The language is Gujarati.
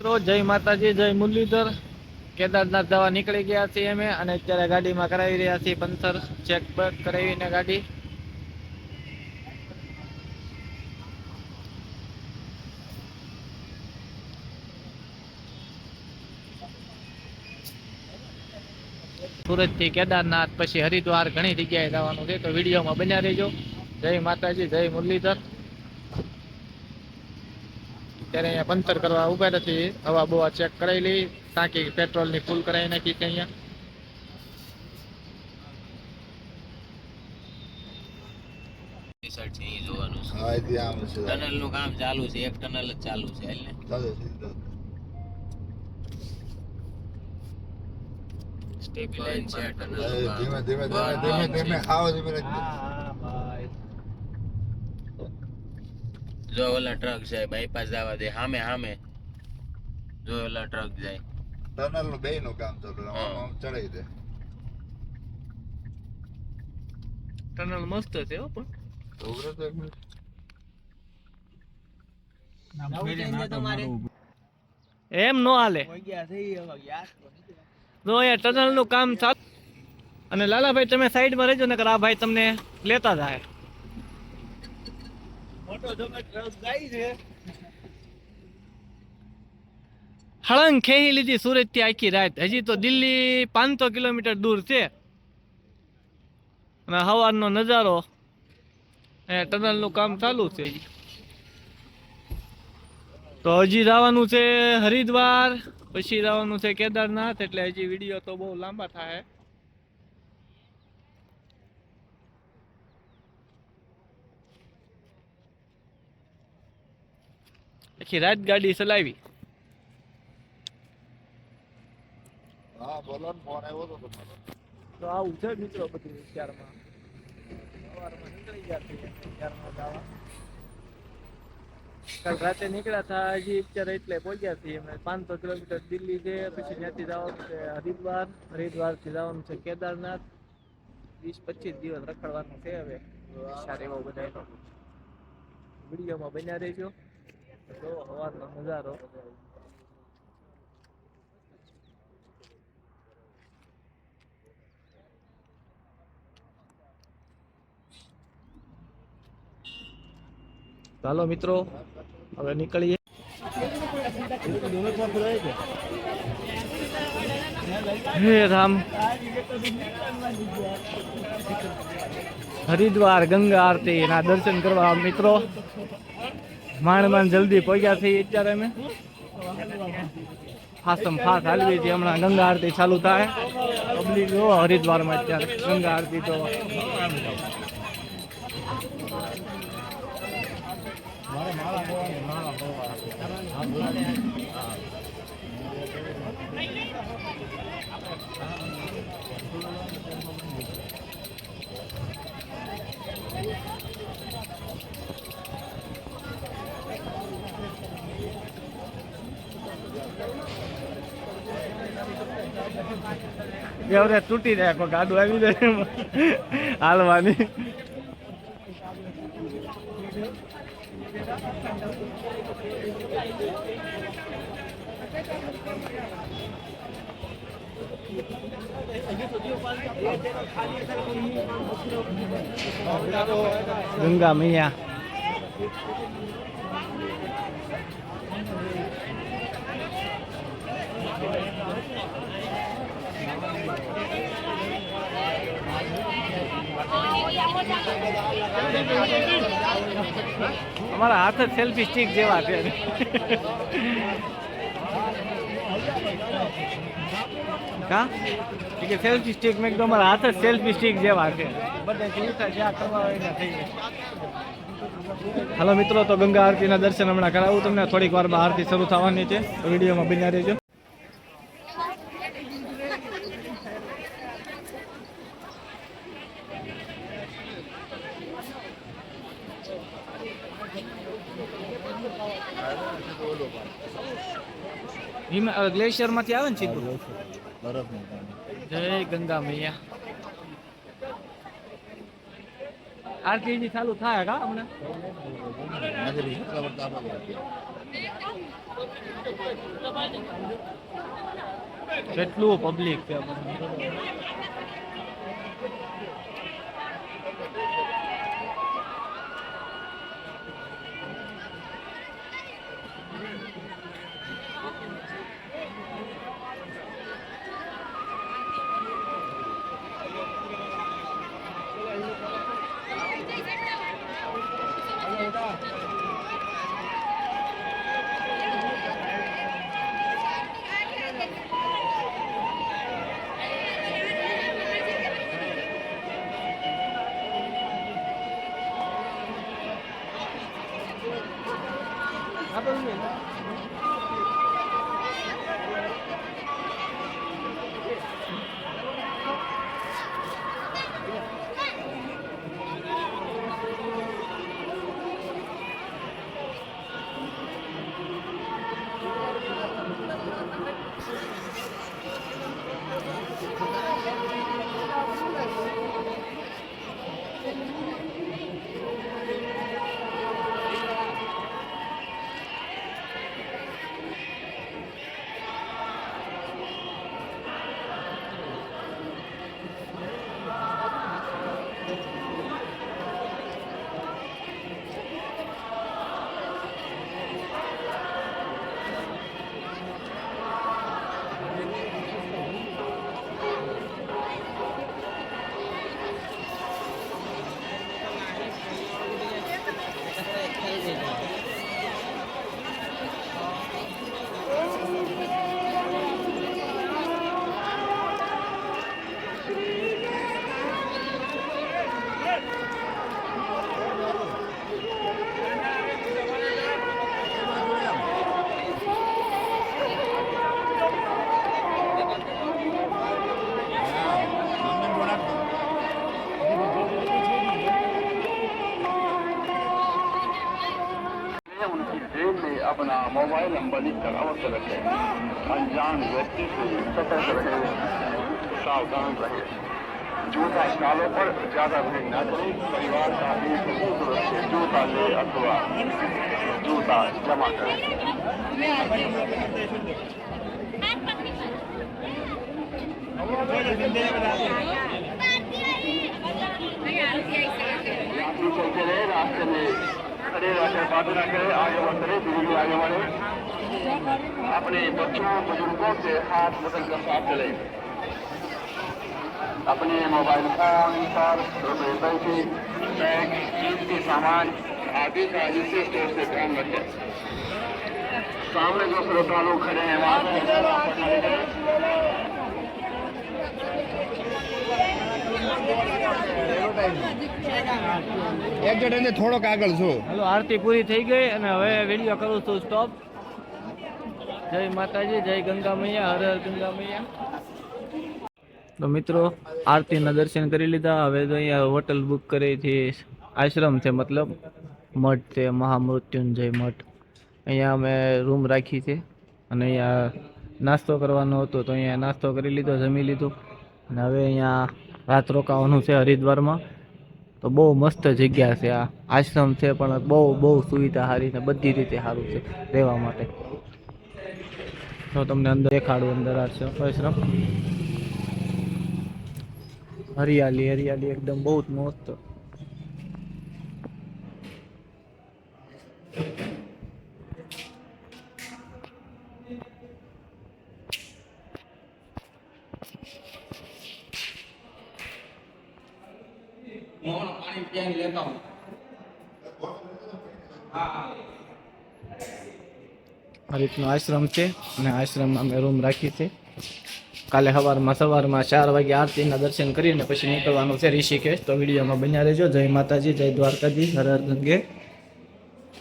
મિત્રો જય માતાજી, જય મુરલીધર. કેદારનાથ જવા નીકળી ગયા છીએ અમે અને અત્યારે ગાડીમાં કરાવી રહ્યા છીએ પંચર ચેક બેક કરાવીને ગાડી. સુરત થી કેદારનાથ પછી હરિદ્વાર ઘણી જગ્યાએ જવાનું છે, તો વિડીયોમાં બન્યા રહેજો. જય માતાજી, જય મુરલીધર. ત્યારે અહીંયા પંચર કરવા ઉભા નથી, હવા બવા ચેક કરાવી લઈ, ટાંકી પેટ્રોલની ફૂલ કરાવી નાખી છે અહીંયા. ટનલ નું કામ ચાલુ છે, એક ટનલ જ ચાલુ છે. જો ઓલા ટ્રક જાય બાયપાસ જવા દે, સામે સામે જો ઓલા ટ્રક જાય. ટનલ નું બે નું કામ ચાલુ, ચડાવી દે. ટનલ મસ્ત છે હો, પણ એમ નો હાલે. જો અહીંયા ટનલ નું કામ ચાલુ અને લાલાભાઈ તમે સાઈડમાં રહેજો ને, આ ભાઈ તમને લેતા જાય. હળંગ ખેહી લીધી સુરત થી આખી રાત. હજી તો દિલ્હી 500 કિલોમીટર દૂર છે અને સવારનો નજારો. ટનલ નું કામ ચાલુ છે, તો હજી જવાનું છે હરિદ્વાર, પછી જવાનું છે કેદારનાથ, એટલે હજી વિડીયો તો બહુ લાંબા થાય. આખી રાત ગાડી ચલાવી. હા બોલો ને, ફોન આવ્યો તો તમારો. તો આવું છે મિત્રો બધું અત્યારમાં. સવારમાં નીકળી ગયા છીએ અત્યારમાં જવા. કાલ રાતે નીકળ્યા હતા, હજી અત્યારે એટલે પહોંચ્યા છીએ અમે. 500 કિલોમીટર દિલ્હી છે, પછી ત્યાંથી જવાનું છે હરિદ્વાર, હરિદ્વારથી જવાનું છે કેદારનાથ. 20-25 દિવસ રખડવાનું છે હવે. સારી એવો બધાનો વિડીયોમાં બન્યા રહેજો. જો સવારનો નજારો. ચાલો મિત્રો હવે નીકળીએ. હે રામ. હરિદ્વાર ગંગા આરતી ના દર્શન કરવા મિત્રો માંડ જલ્દી પહોંચ્યા થઈ. અત્યારે અમે ફાસમ ફાસ હાલવી હતી, હમણાં ગંગા આરતી ચાલુ થાય. પબ્લિક જો હરિદ્વારમાં અત્યારે ગંગા આરતી તો હવે તૂટી જાય. કોઈ ગાડું આવી જાય હાલવાની. ગંગા મૈયા અમારા હાથ જ સેલ્ફી સ્ટિક જેવા છે. કા કે સેલ્ફી સ્ટિક મેં કીધું અમારા હાથ જ સેલ્ફી સ્ટિક જેવા છે. બધા જીવતા જ્યાં કરવા હોય ને થઈ જાય. હાલો મિત્રો, તો ગંગા આરતીના દર્શન હમણાં કરાવું તમને. થોડીક વારમાં આરતી શરૂ થવાની છે, તો વિડીયોમાં બન્યા રહેજો. ગ્લેશિયર માંથી આવે ને સીધું. જય ગંગા મૈયા. આરતી ચાલુ થાય કા હમણાં? કેટલું પબ્લિક છે. उनकी जेब में अपना मोबाइल नंबर लिख कर अवश्य रखें। अनजान व्यक्ति से सतर्क रहे, सावधान रहे। जूता स्टॉलों पर ज्यादा भीड़ न करें। परिवार का एक सदस्य से जूता ले अथवा जूता जमा करें। यात्री चलते रहे, रास्ते में खड़े रहकर बातें न करें, आगे बढ़ते रहे, धीरे धीरे आगे बढ़े। अपने बच्चों बुजुर्गों से हाथ बदल कर साथ चले। अपने मोबाइल फोन पर रुपए पैसे बैग कीमती सामान आदि का विशेष तौर से ध्यान रखें। सामने जो श्रोतालु खड़े हैं वहां એક જણ થોડોક આગળ છો. હાલો આરતી પૂરી થઈ ગઈ અને હવે વિડીયો કરું છું સ્ટોપ. જય માતાજી, જય ગંગા મૈયા, હર હર ગંગા મૈયા. તો મિત્રો આરતીના દર્શન કરી લીધા. હવે તો અહીંયા હોટલ બુક કરી છે, આશ્રમ છે, મતલબ મઠ છે, મહામૃત્યુંજય મઠ. અહીંયા અમે રૂમ રાખી છે અને અહીંયા નાસ્તો કરવાનો હતો તો અહીંયા નાસ્તો કરી લીધો, જમી લીધું અને હવે અહીંયા રાત રોકાવાનું છે હરિદ્વારમાં. તો બહુ મસ્ત જગ્યા છે, આ આશ્રમ છે પણ બહુ સુવિધા સારી ને બધી રીતે સારું છે રહેવા માટે. તો તમને અંદર દેખાડું, અંદર આશ્રમ હરિયાળી એકદમ બહુ જ મસ્ત. આ રીતનો આશ્રમ છે અને આશ્રમમાં અમે રૂમ રાખી છે. કાલે સવારમાં 4 વાગે આરતીના દર્શન કરીને પછી નીકળવાનું છે ઋષિકેશ. તો વિડીયોમાં બન્યા રહેજો. જય માતાજી, જય દ્વારકાજી, હર હર ગંગે.